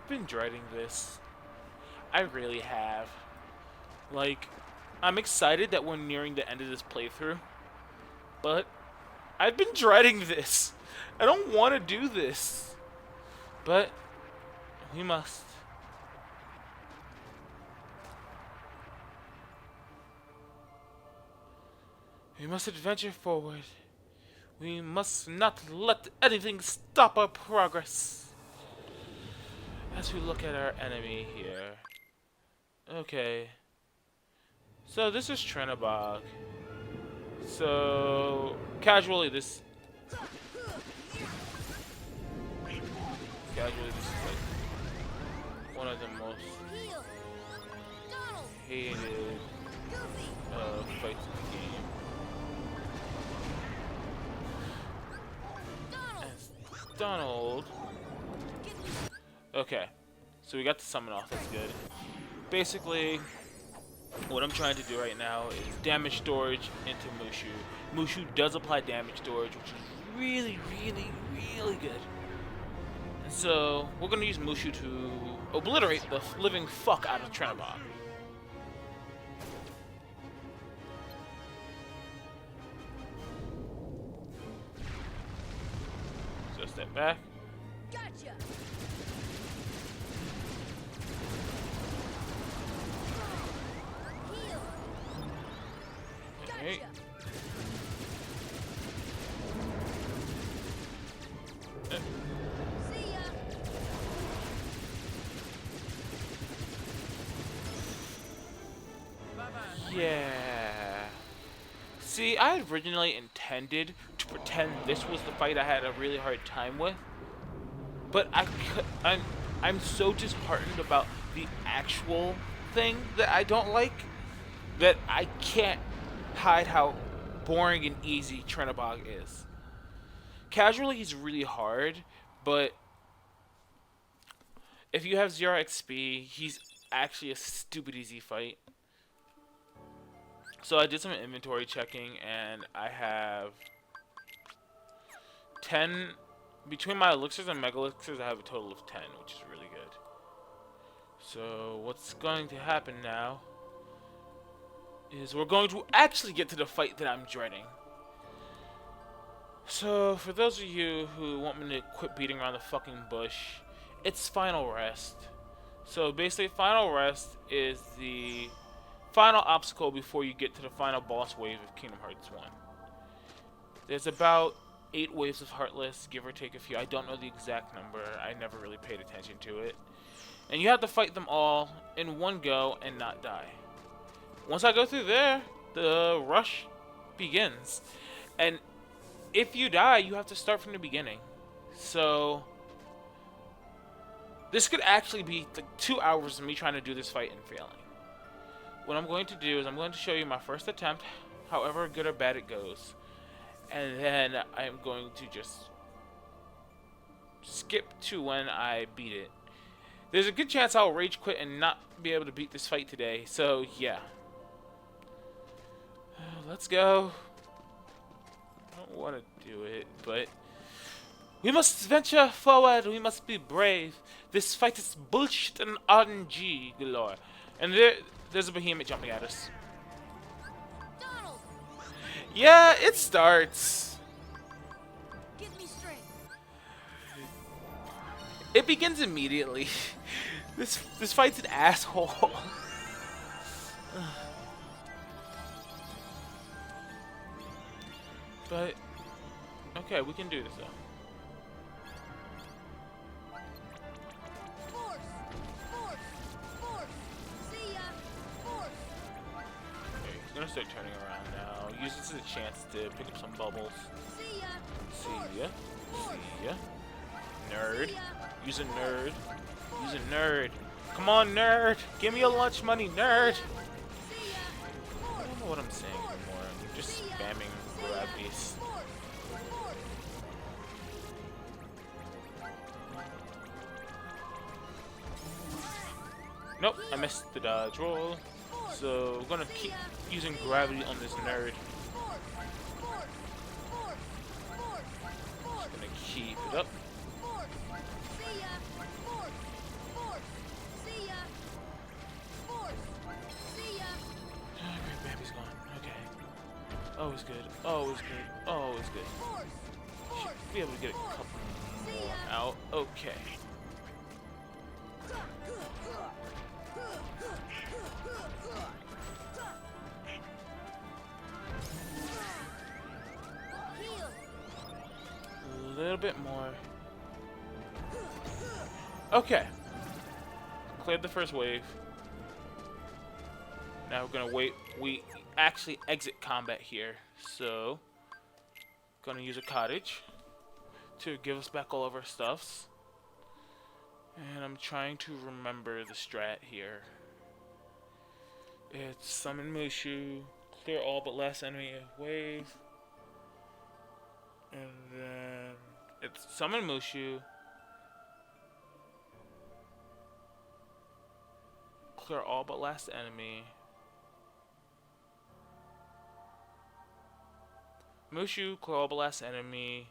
been dreading this. I really have. Like, I'm excited that we're nearing the end of this playthrough, but I've been dreading this. I don't want to do this, but we must. We must adventure forward. We must not let anything stop our progress. As we look at our enemy here. Okay. So this is Trenabog. So casually this is like one of the most hated fights in the game. As Donald. Okay. So we got the summon off, that's good. Basically, what I'm trying to do right now is damage storage into Mushu. Mushu does apply damage storage, which is really, really, really good. And so, we're going to use Mushu to obliterate the living fuck out of Trenabog. So, step back. Gotcha. Alright. See ya. Yeah. See, I originally intended to pretend this was the fight I had a really hard time with, but I'm so disheartened about the actual thing that I don't like that I can't hide how boring and easy Trenabog is. Casually, he's really hard, but if you have 0 XP, he's actually a stupid easy fight. So I did some inventory checking, and I have 10... Between my elixirs and mega elixirs, I have a total of 10, which is really good. So what's going to happen now is we're going to actually get to the fight that I'm dreading. So, for those of you who want me to quit beating around the fucking bush, it's Final Rest. So basically, Final Rest is the final obstacle before you get to the final boss wave of Kingdom Hearts 1. There's about 8 waves of Heartless, give or take a few. I don't know the exact number. I never really paid attention to it. And you have to fight them all in one go and not die. Once I go through there, the rush begins. And if you die, you have to start from the beginning. So this could actually be like 2 hours of me trying to do this fight and failing. What I'm going to do is I'm going to show you my first attempt, however good or bad it goes. And then I'm going to just skip to when I beat it. There's a good chance I'll rage quit and not be able to beat this fight today. So yeah. Let's go. I don't want to do it, but we must venture forward. We must be brave. This fight is bullshit and RNG galore. And there's a behemoth jumping at us. Donald, Yeah, it starts. give me strength. It begins immediately. This fight's an asshole. But okay, we can do this though. Force, force, force. See ya. Force. Okay, he's gonna start turning around now. Use this as a chance to pick up some bubbles. See ya. See ya. See ya. Nerd. Use a nerd. Use a nerd. Come on, nerd. Give me your lunch money, nerd. See ya. I don't know what I'm saying anymore. I'm just spamming gravities. Nope, I missed the dodge roll. So we're gonna keep using gravity on this nerd. Just gonna keep it up. he's gone. Okay. Always good. Always good. Always good. Force. Force. Should be able to get a couple See more ya. out. Okay. Heal. A little bit more. Okay. Cleared the first wave. Now we're gonna wait. We actually exit combat here, so gonna use a cottage to give us back all of our stuffs. And I'm trying to remember the strat here. It's summon Mushu, clear all but last enemy wave, and then it's summon Mushu, clear all but last enemy. Mushu, clear all but last enemy.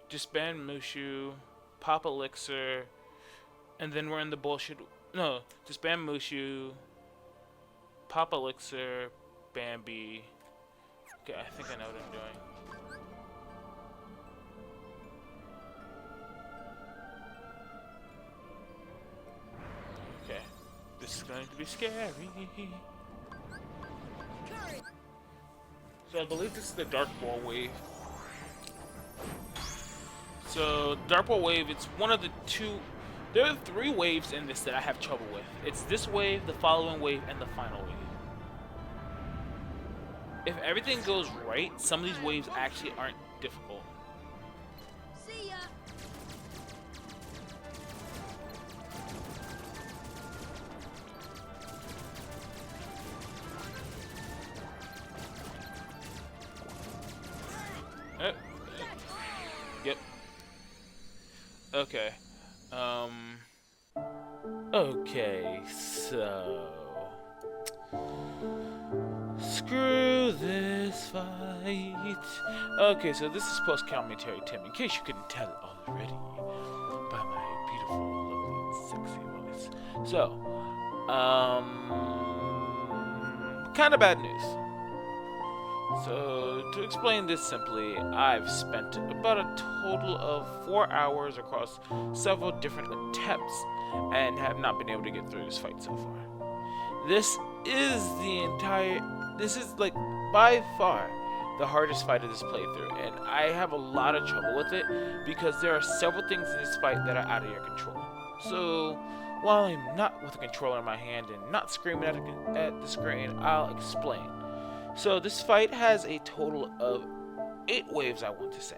Disband Mushu, pop elixir, and then we're in the bullshit. No, disband Mushu, pop elixir, Bambi. Okay, I think I know what I'm doing. Okay, this is going to be scary. Courage. So I believe this is the Dark Ball wave. So Dark Ball wave, it's one of the two. There are 3 waves in this that I have trouble with. It's this wave, the following wave, and the final wave. If everything goes right, some of these waves actually aren't difficult. See ya. Uh, Yep. Okay. Okay, so screw this fight. Okay, so this is post-commentary Tim, in case you couldn't tell it already by my beautiful, lovely, and sexy voice. So, kind of bad news. So, to explain this simply, I've spent about a total of 4 hours across several different attempts and have not been able to get through this fight so far. This is like by far the hardest fight of this playthrough, and I have a lot of trouble with it because there are several things in this fight that are out of your control. So, while I'm not with a controller in my hand and not screaming at the screen, I'll explain. So this fight has a total of 8 waves, I want to say.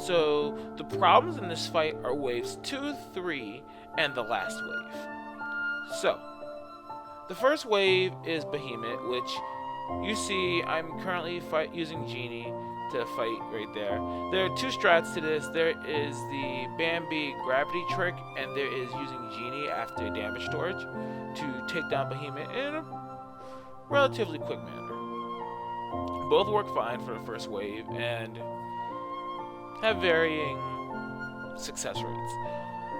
So the problems in this fight are waves 2, 3, and the last wave. So the first wave is Behemoth, which you see I'm currently using Genie to fight right there. There are 2 strats to this. There is the Bambi gravity trick, and there is using Genie after damage storage to take down Behemoth in a relatively quick manner. Both work fine for the first wave and have varying success rates.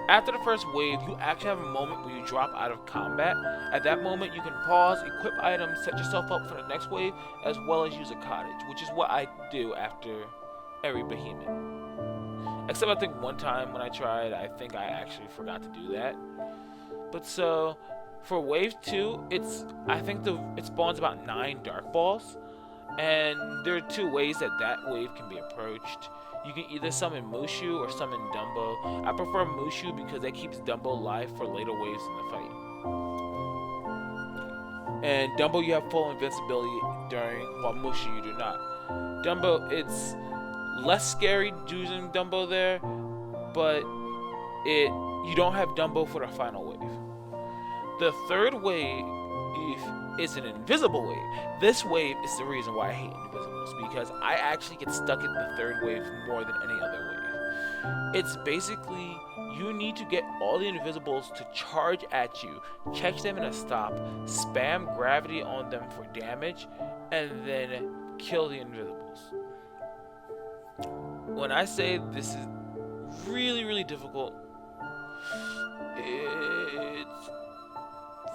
After the first wave, you actually have a moment where you drop out of combat. At that moment, you can pause, equip items, set yourself up for the next wave, as well as use a cottage, which is what I do after every Behemoth. Except I think one time when I tried, I think I actually forgot to do that. But so, for wave 2, I think it spawns about 9 Dark Balls. And there are 2 ways that wave can be approached. You can either summon Mushu or summon Dumbo. I prefer Mushu because that keeps Dumbo alive for later waves in the fight. And Dumbo you have full invincibility while Mushu you do not. Dumbo, it's less scary using Dumbo there, but you don't have Dumbo for the final wave. The third wave is an invisible wave. This wave is the reason why I hate invisibles, because I actually get stuck in the third wave more than any other wave. It's basically, you need to get all the invisibles to charge at you, catch them in a stop, spam gravity on them for damage, and then kill the invisibles. When I say this is really, really difficult, It's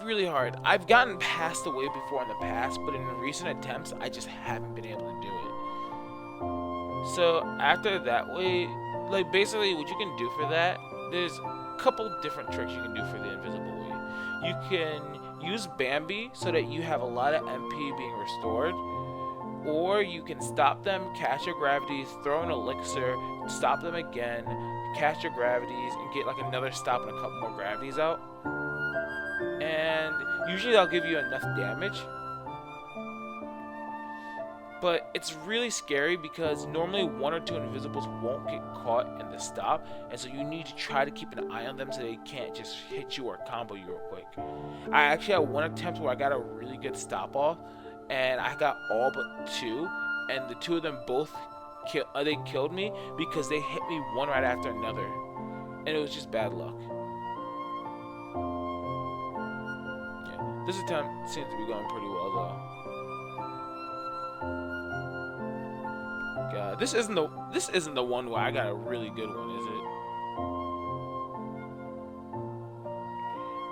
really hard. I've gotten past the wave before in the past, but in recent attempts, I just haven't been able to do it. So after that wave, like basically what you can do for that, there's a couple different tricks you can do for the invisible wave. You can use Bambi so that you have a lot of MP being restored, or you can stop them, catch your gravities, throw an elixir, stop them again, catch your gravities, and get like another stop and a couple more gravities out. And usually that'll give you enough damage. But it's really scary because normally one or two invisibles won't get caught in the stop, and so you need to try to keep an eye on them so they can't just hit you or combo you real quick. I actually had one attempt where I got a really good stop off, and I got all but two, and the two of them both they killed me because they hit me one right after another, and it was just bad luck. Yeah, this attempt seems to be going pretty well though. God, this isn't the one where I got a really good one, is it?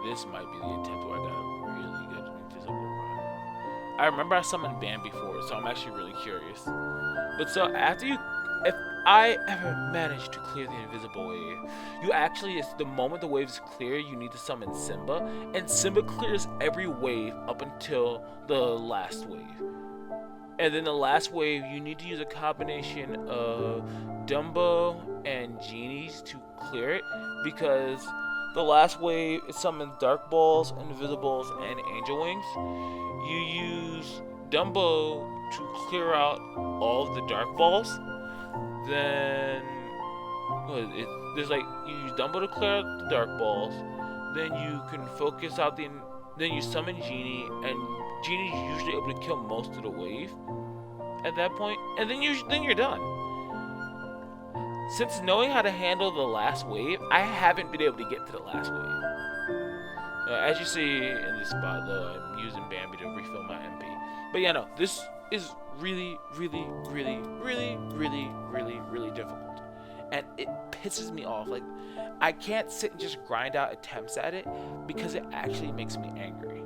This might be the attempt where I got a really good invisible run. I remember I summoned Bam before, so I'm actually really curious. But so if I ever manage to clear the invisible wave, you actually, it's the moment the wave is clear, you need to summon Simba, and Simba clears every wave up until the last wave. And then the last wave, you need to use a combination of Dumbo and Genies to clear it, because the last wave it summons Dark Balls, Invisibles, and Angel Wings. You use Dumbo to clear out all of the Dark Balls. Then there's like you use Dumbo to clear out the Dark Balls. Then you can focus out then you summon Genie, and Genie's usually able to kill most of the wave at that point, and then you're done. Since knowing how to handle the last wave, I haven't been able to get to the last wave. As you see in this spot, though, I'm using Bambi to refill my MP. But yeah, no, this is really, really, really, really, really, really, really difficult, and it pisses me off. Like, I can't sit and just grind out attempts at it because it actually makes me angry.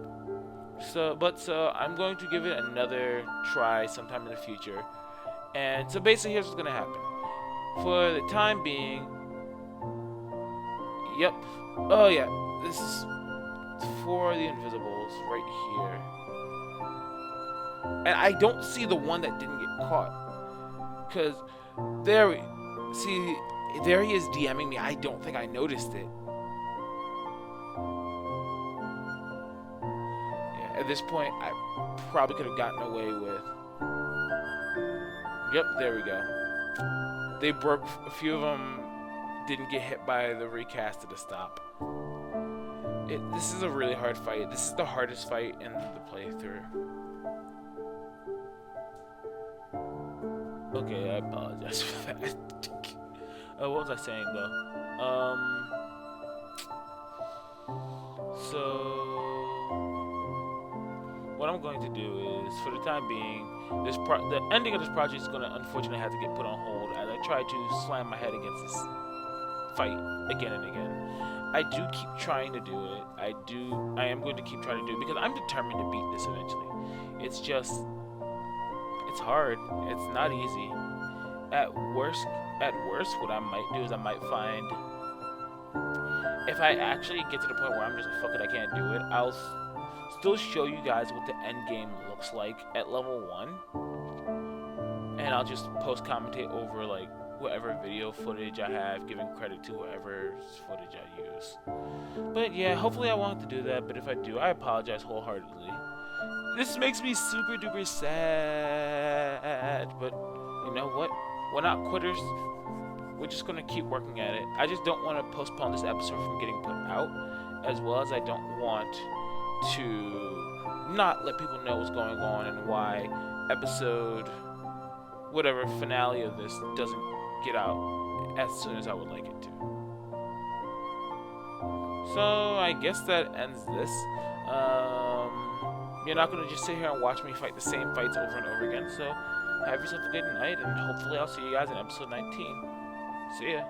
So I'm going to give it another try sometime in the future. And so basically, here's what's gonna happen. For the time being, yep. Oh yeah, this is for the invisibles right here. And I don't see the one that didn't get caught, cause there he is DMing me. I don't think I noticed it. At this point, I probably could have gotten away with. Yep, there we go. They broke. A few of them didn't get hit by the recast of the stop. This is a really hard fight. This is the hardest fight in the playthrough. Okay, I apologize for that. What was I saying though? So what I'm going to do is, for the time being, the ending of this project is going to unfortunately have to get put on hold as I try to slam my head against this fight again and again. I do keep trying to do it. I am going to keep trying to do it because I'm determined to beat this eventually. It's just, it's hard. It's not easy. At worst, what I might do is I might find, if I actually get to the point where I'm just like, fuck it, I can't do it, I'll still show you guys what the end game looks like at level 1, and I'll just post commentate over like whatever video footage I have, giving credit to whatever's footage I use. But yeah, hopefully I won't have to do that, but if I do, I apologize wholeheartedly. This makes me super duper sad, but you know what? We're not quitters. We're just gonna keep working at it. I just don't want to postpone this episode from getting put out, as well as I don't want to not let people know what's going on and why episode whatever finale of this doesn't get out as soon as I would like it to. So I guess that ends this. You're not gonna just sit here and watch me fight the same fights over and over again, so have yourself a good night, and hopefully I'll see you guys in episode 19. See ya.